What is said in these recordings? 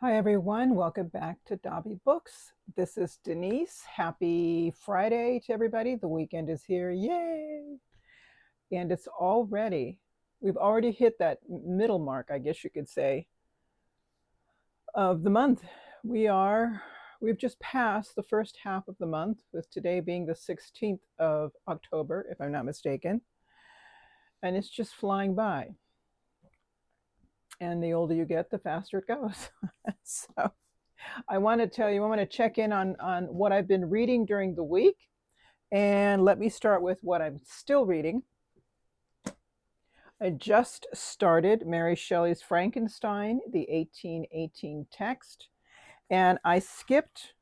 Hi, everyone. Welcome back to Dobby Books. This is Denise. Happy Friday to everybody. The weekend is here. Yay! And we've already hit that middle mark, I guess you could say, of the month. We've just passed the first half of the month, with today being the 16th of October, if I'm not mistaken. And it's just flying by. And the older you get, the faster it goes. So I want to check in on what I've been reading during the week. And let me start with what I'm still reading. I just started Mary Shelley's Frankenstein, the 1818 text, and I skipped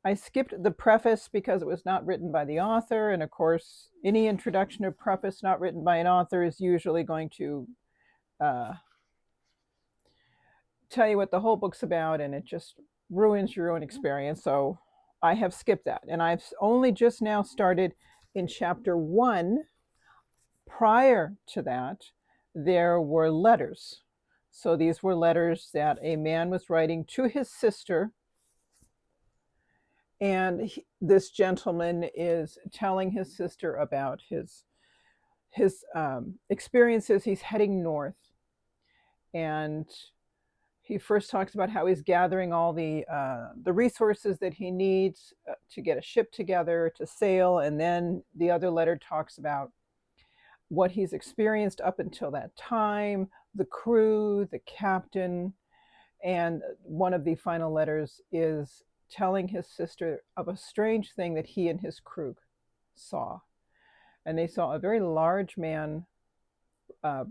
the preface because it was not written by the author, and of course, any introduction or preface not written by an author is usually going to uh, tell you what the whole book's about, and it just ruins your own experience. So I have skipped that, and I've only just now started in chapter 1. Prior to that, there were letters. So these were letters that a man was writing to his sister, and this gentleman is telling his sister about his experiences. He's heading north, and he first talks about how he's gathering all the resources that he needs to get a ship together to sail, and then the other letter talks about what he's experienced up until that time, the crew, the captain, and one of the final letters is telling his sister of a strange thing that he and his crew saw. And they saw a very large man uh,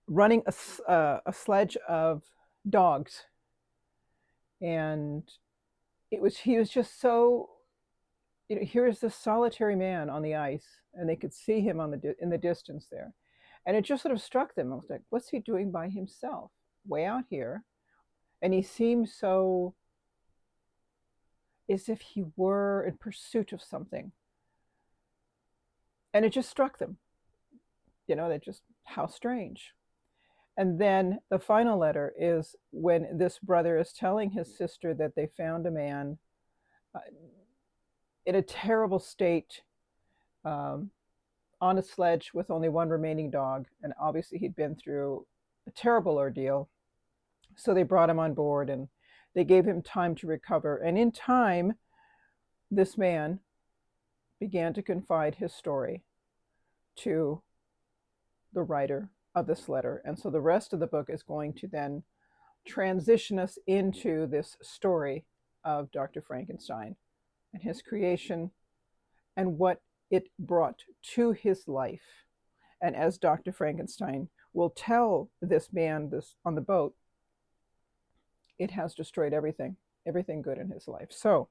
running a sledge of dogs, and he was just so, here's this solitary man on the ice, and they could see him in the distance there, and it just sort of struck them. I was like, what's he doing by himself, way out here? And he seemed so as if he were in pursuit of something, and it just struck them. That just, how strange. And then the final letter is when this brother is telling his sister that they found a man uh, in a terrible state, um, on a sledge with only one remaining dog. And obviously, he'd been through a terrible ordeal. So they brought him on board, and they gave him time to recover. And in time, this man began to confide his story to the writer of this letter. And so the rest of the book is going to then transition us into this story of Dr. Frankenstein and his creation and what it brought to his life. And as Dr. Frankenstein will tell this man this on the boat, it has destroyed everything good in his life. So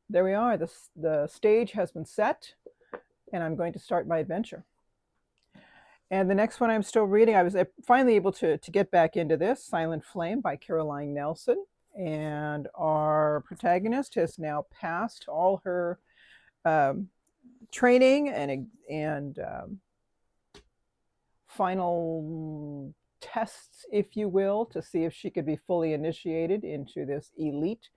there we are. The stage has been set, and I'm going to start my adventure. And the next one I'm still reading, I was finally able to get back into this, Silent Flame by Caroline Nelson. And our protagonist has now passed all her training and final tests, if you will, to see if she could be fully initiated into this elite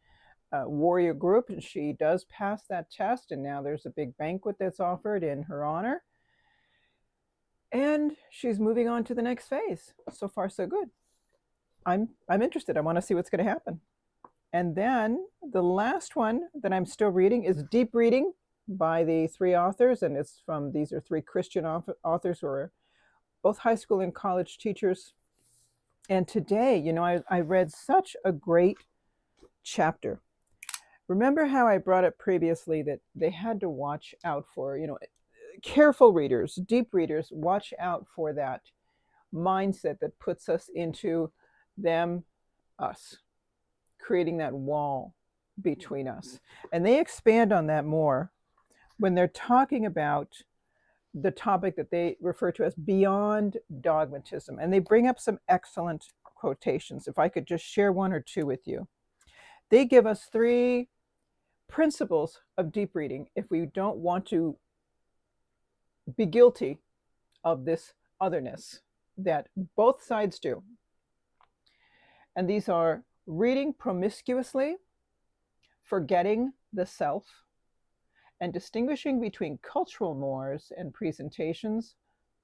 warrior group. And she does pass that test, and now there's a big banquet that's offered in her honor. And she's moving on to the next phase. So far, so good. I'm interested. I want to see what's going to happen. And then the last one that I'm still reading is Deep Reading by the three authors, and these are three Christian authors who are both high school and college teachers. And today, I read such a great chapter. Remember how I brought up previously that they had to watch out for, careful readers, deep readers, watch out for that mindset that puts us into them, us, creating that wall between us. And they expand on that more when they're talking about the topic that they refer to as beyond dogmatism. And they bring up some excellent quotations. If I could just share one or two with you. They give us 3 principles of deep reading if we don't want to be guilty of this otherness that both sides do. And these are reading promiscuously, forgetting the self, and distinguishing between cultural mores and presentations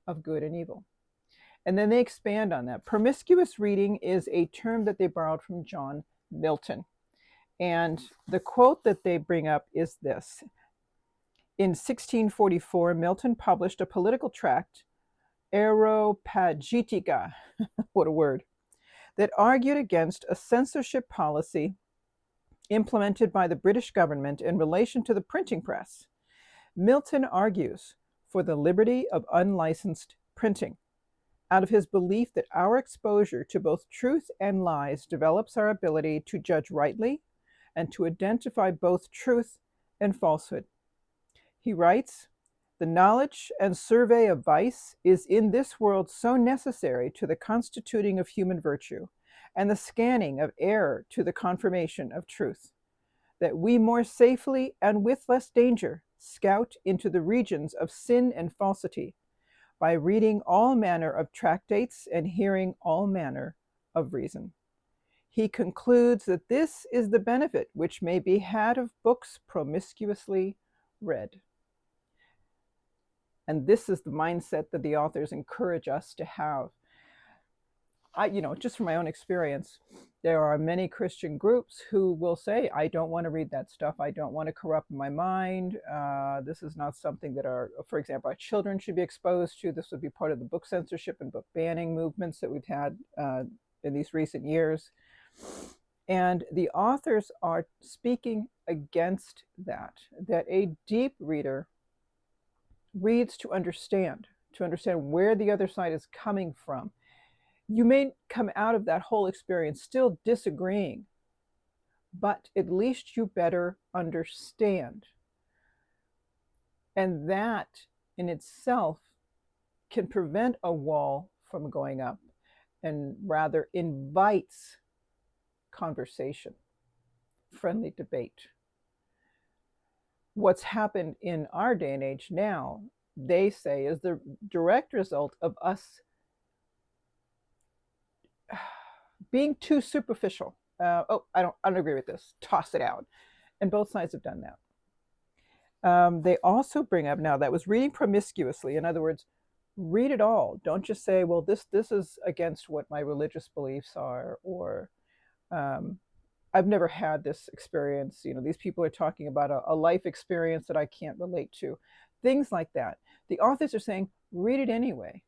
of good and evil. And then they expand on that. Promiscuous reading is a term that they borrowed from John Milton. And the quote that they bring up is this. In 1644, Milton published a political tract, Areopagitica, what a word, that argued against a censorship policy implemented by the British government in relation to the printing press. Milton argues for the liberty of unlicensed printing, out of his belief that our exposure to both truth and lies develops our ability to judge rightly and to identify both truth and falsehood. He writes, "The knowledge and survey of vice is in this world so necessary to the constituting of human virtue, and the scanning of error to the confirmation of truth, that we more safely and with less danger scout into the regions of sin and falsity by reading all manner of tractates and hearing all manner of reason." He concludes that this is the benefit which may be had of books promiscuously read. And this is the mindset that the authors encourage us to have. Just from my own experience, there are many Christian groups who will say, I don't want to read that stuff. I don't want to corrupt my mind. This is not something that for example, our children should be exposed to. This would be part of the book censorship and book banning movements that we've had in these recent years. And the authors are speaking against that a deep reader reads to understand where the other side is coming from. You may come out of that whole experience still disagreeing, but at least you better understand. And that in itself can prevent a wall from going up and rather invites conversation, friendly debate. What's happened in our day and age now, they say, is the direct result of us being too superficial. I don't agree with this. Toss it out. And both sides have done that. They also bring up, now that was reading promiscuously. In other words, read it all. Don't just say, well, this is against what my religious beliefs are, or I've never had this experience. These people are talking about a life experience that I can't relate to. Things like that. The authors are saying, read it anyway.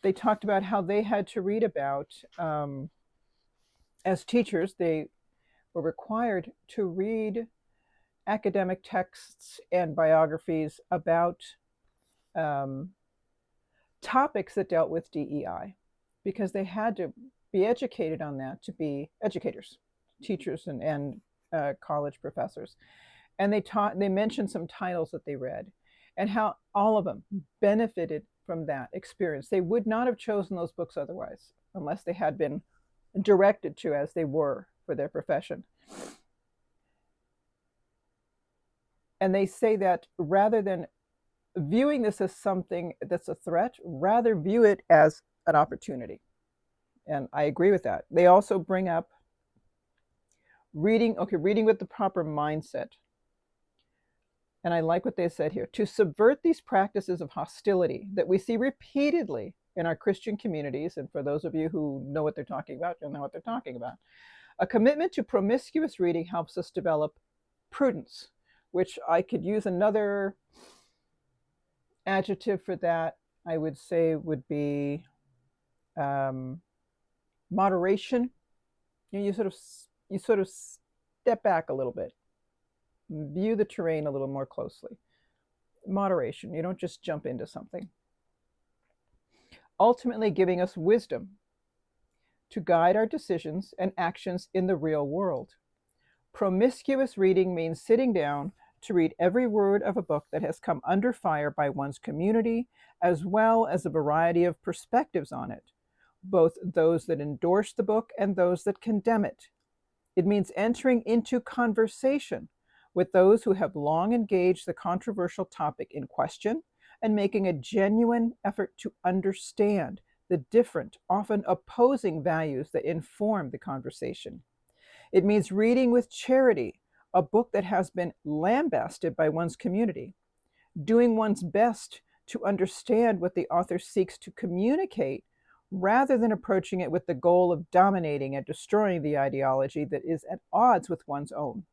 They talked about how they had to read about, as teachers, they were required to read academic texts and biographies about topics that dealt with DEI, because they had to be educated on that to be educators, teachers, and college professors. And they mentioned some titles that they read and how all of them benefited from that experience. They would not have chosen those books otherwise, unless they had been directed to as they were for their profession. And they say that rather than viewing this as something that's a threat, rather view it as an opportunity. And I agree with that. They also bring up reading with the proper mindset. And I like what they said here, to subvert these practices of hostility that we see repeatedly in our Christian communities. And for those of you who know what they're talking about, you'll know what they're talking about. A commitment to promiscuous reading helps us develop prudence, which I could use another adjective for that, I would say would be moderation. You sort of step back a little bit, view the terrain a little more closely. Moderation. You don't just jump into something. Ultimately giving us wisdom to guide our decisions and actions in the real world. Promiscuous reading means sitting down to read every word of a book that has come under fire by one's community, as well as a variety of perspectives on it, both those that endorse the book and those that condemn it. It means entering into conversation with those who have long engaged the controversial topic in question and making a genuine effort to understand the different, often opposing values that inform the conversation. It means reading with charity a book that has been lambasted by one's community, doing one's best to understand what the author seeks to communicate rather than approaching it with the goal of dominating and destroying the ideology that is at odds with one's own.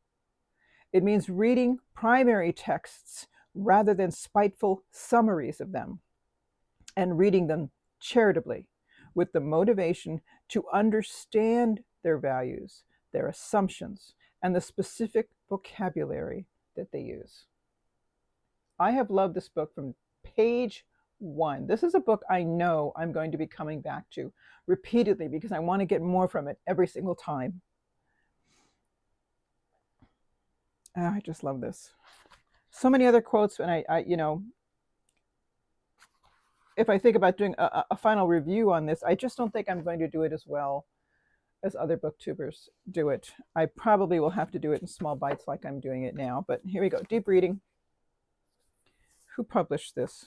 It means reading primary texts rather than spiteful summaries of them, and reading them charitably with the motivation to understand their values, their assumptions, and the specific vocabulary that they use. I have loved this book from page one. This is a book I know I'm going to be coming back to repeatedly because I want to get more from it every single time. I just love this. So many other quotes, and I if I think about doing a final review on this, I just don't think I'm going to do it as well as other booktubers do it. I probably will have to do it in small bites like I'm doing it now, but here we go. Deep reading. Who published this?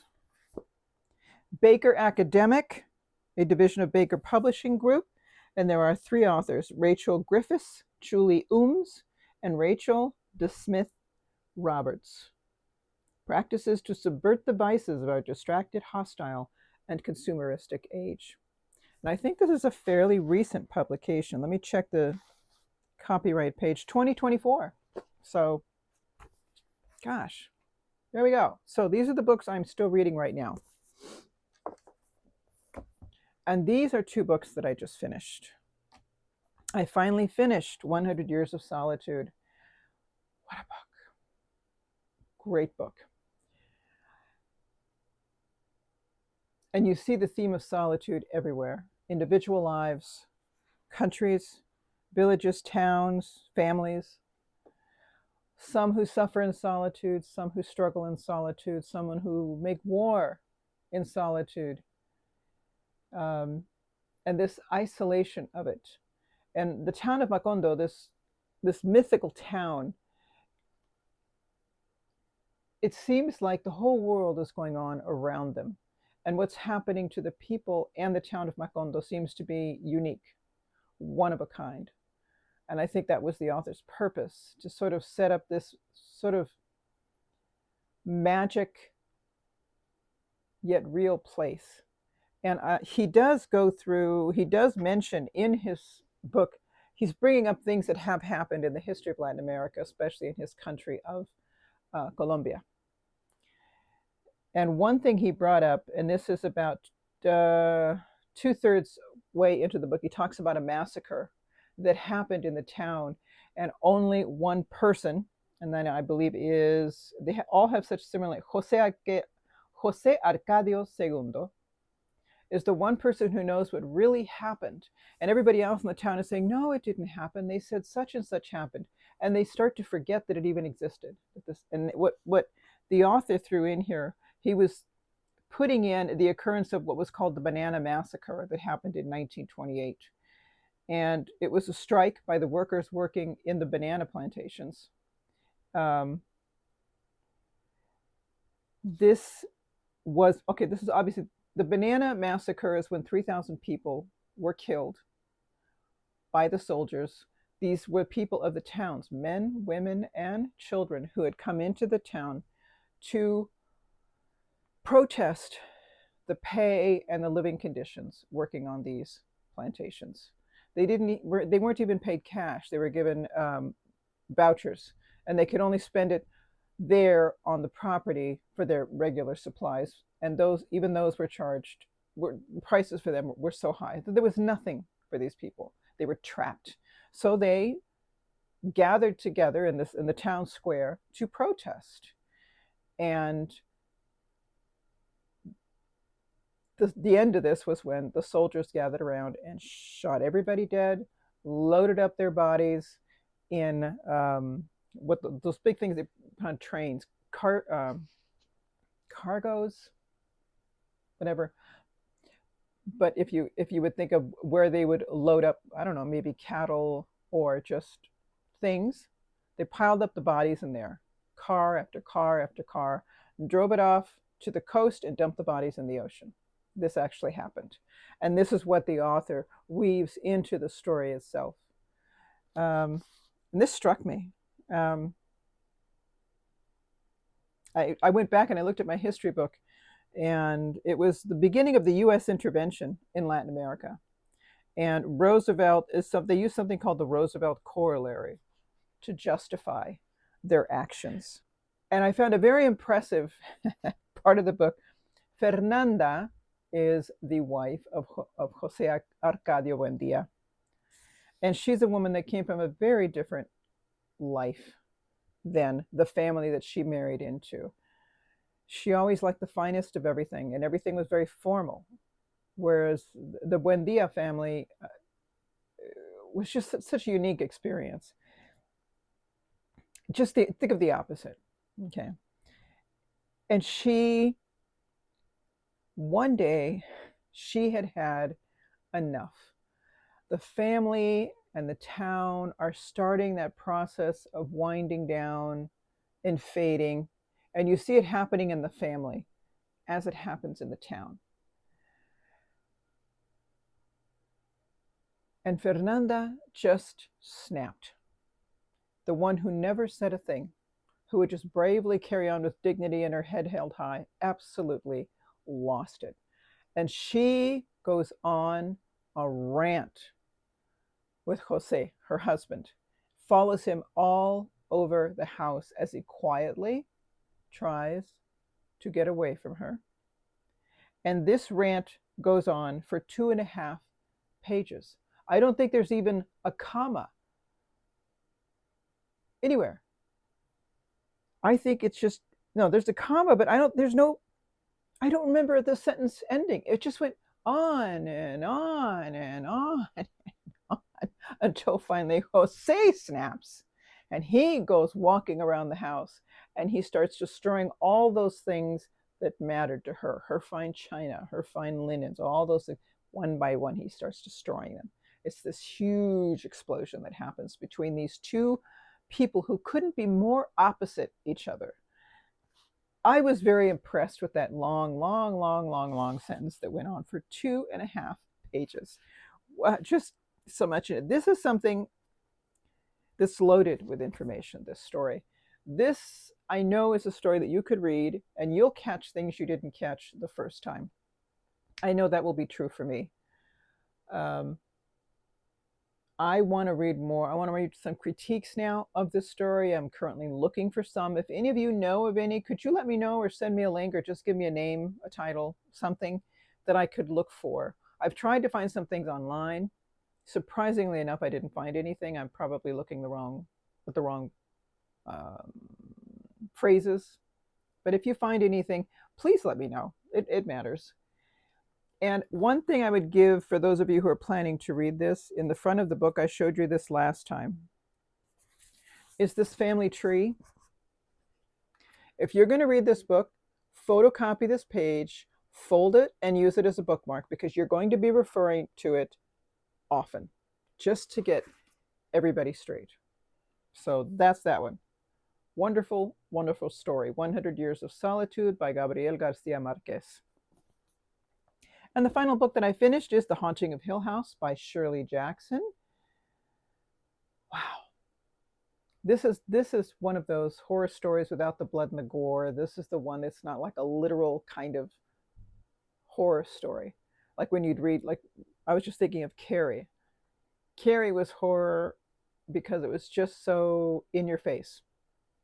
Baker Academic, a division of Baker Publishing Group, and there are 3 authors, Rachel Griffiths, Julie Ooms, and Rachel DeSmith Roberts. Practices to subvert the vices of our distracted, hostile, and consumeristic age. And I think this is a fairly recent publication. Let me check the copyright page, 2024. So, gosh, there we go. So these are the books I'm still reading right now. And these are 2 books that I just finished. I finally finished 100 Years of Solitude. What a book. Great book. And you see the theme of solitude everywhere. Individual lives, countries, villages, towns, families. Some who suffer in solitude, some who struggle in solitude, someone who make war in solitude. And this isolation of it. And the town of Macondo, this mythical town, it seems like the whole world is going on around them. And what's happening to the people and the town of Macondo seems to be unique, one of a kind. And I think that was the author's purpose, to sort of set up this sort of magic yet real place. And he does mention in his book, he's bringing up things that have happened in the history of Latin America, especially in his country of Colombia. And one thing he brought up, and this is about 2/3 way into the book, he talks about a massacre that happened in the town, and only one person, and then I believe they all have such similar, Jose Arcadio II, is the one person who knows what really happened. And everybody else in the town is saying, no, it didn't happen. They said such and such happened. And they start to forget that it even existed. And what the author threw in here, he was putting in the occurrence of what was called the Banana Massacre that happened in 1928. And it was a strike by the workers working in the banana plantations. This is obviously, the Banana Massacre is when 3,000 people were killed by the soldiers. These were people of the towns, men, women, and children, who had come into the town to protest the pay and the living conditions working on these plantations. They weren't even paid cash. They were given vouchers, and they could only spend it there on the property for their regular supplies. And even those prices for them were so high that there was nothing for these people. They were trapped. So they gathered together in the town square to protest. And the end of this was when the soldiers gathered around and shot everybody dead, loaded up their bodies in those big things they put on trains, cargoes, whatever. But if you would think of where they would load up, I don't know, maybe cattle or just things, they piled up the bodies in there, car after car after car, drove it off to the coast and dumped the bodies in the ocean. this actually happened. And this is what the author weaves into the story itself. And this struck me. Um, I went back and I looked at my history book, and it was the beginning of the US intervention in Latin America. And Roosevelt is they use something called the Roosevelt corollary to justify their actions. And I found a very impressive part of the book. Fernanda is the wife of Jose Arcadio Buendia. And she's a woman that came from a very different life than the family that she married into. She always liked the finest of everything, and everything was very formal. Whereas the Buendia family was just such a unique experience. Just think of the opposite. Okay. And one day, she had had enough. The family and the town are starting that process of winding down and fading. And you see it happening in the family as it happens in the town. And Fernanda just snapped. The one who never said a thing, who would just bravely carry on with dignity and her head held high, absolutely lost it. And she goes on a rant with Jose, her husband, follows him all over the house as he quietly tries to get away from her. And this rant goes on for 2.5 pages. I don't think there's even a comma anywhere. I think it's just, no, there's a comma, but I don't remember the sentence ending. It just went on and on and on and on until finally Jose snaps and he goes walking around the house and he starts destroying all those things that mattered to her, her fine china, her fine linens, all those things. One by one, he starts destroying them. It's this huge explosion that happens between these two people who couldn't be more opposite each other. I was very impressed with that long sentence that went on for 2.5 pages. Just so much in it. This is something that's loaded with information, this story. This, I know, is a story that you could read and you'll catch things you didn't catch the first time. I know that will be true for me. I want to read more. I want to read some critiques now of this story. I'm currently looking for some. If any of you know of any, could you let me know or send me a link or just give me a name, a title, something that I could look for? I've tried to find some things online. Surprisingly enough, I didn't find anything. I'm probably looking with the wrong phrases. But if you find anything, please let me know. It matters. And one thing I would give for those of you who are planning to read this, in the front of the book, I showed you this last time, is this family tree. If you're going to read this book, photocopy this page, fold it, and use it as a bookmark because you're going to be referring to it often, just to get everybody straight. So that's that one. Wonderful, wonderful story. 100 Years of Solitude by Gabriel Garcia Marquez. And the final book that I finished is The Haunting of Hill House by Shirley Jackson. Wow. This is one of those horror stories without the blood and the gore. This is the one that's not like a literal kind of horror story. Like when you'd read, like, I was just thinking of Carrie. Carrie was horror because it was just so in your face,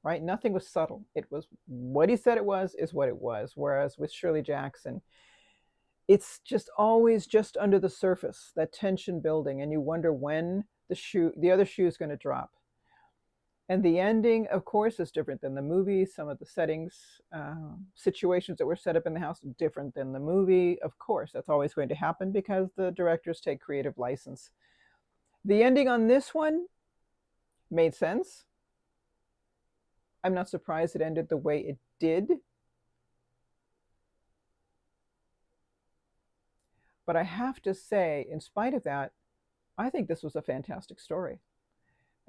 right? Nothing was subtle. It was what he said it was is what it was. Whereas with Shirley Jackson, it's just always just under the surface, that tension building, and you wonder when the other shoe is going to drop. And the ending, of course, is different than the movie. Some of the settings, situations that were set up in the house, different than the movie. Of course, that's always going to happen because the directors take creative license. The ending on this one made sense. I'm not surprised it ended the way it did. But I have to say, in spite of that, I think this was a fantastic story.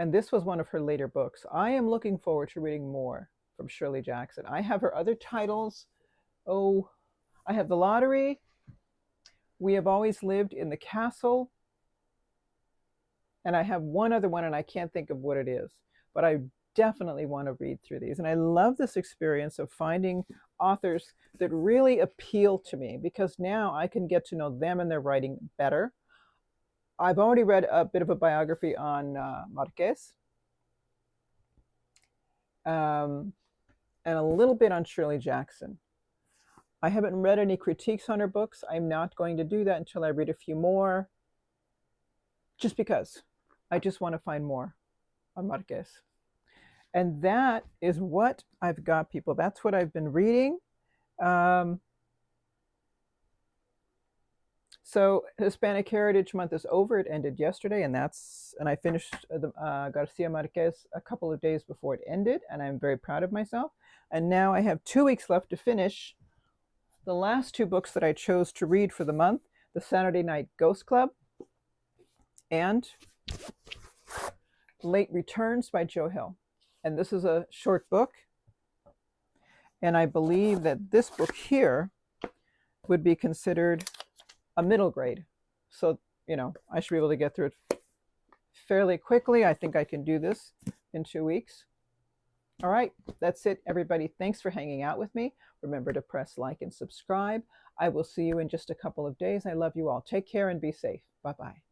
And this was one of her later books. I am looking forward to reading more from Shirley Jackson. I have her other titles. Oh, I have The Lottery, We Have Always Lived in the Castle, and I have one other one, and I can't think of what it is, but I definitely want to read through these. And I love this experience of finding authors that really appeal to me, because now I can get to know them and their writing better. I've already read a bit of a biography on Marquez, and a little bit on Shirley Jackson. I haven't read any critiques on her books. I'm not going to do that until I read a few more, just because I just want to find more on Marquez. And that is what I've got, people. That's what I've been reading. So Hispanic Heritage Month is over. It ended yesterday, and I finished Garcia Marquez a couple of days before it ended, and I'm very proud of myself. And now I have 2 weeks left to finish the last 2 books that I chose to read for the month: The Saturday Night Ghost Club and Late Returns by Joe Hill. And this is a short book, and I believe that this book here would be considered a middle grade. So, I should be able to get through it fairly quickly. I think I can do this in 2 weeks. All right, that's it, everybody. Thanks for hanging out with me. Remember to press like and subscribe. I will see you in just a couple of days. I love you all. Take care and be safe. Bye-bye.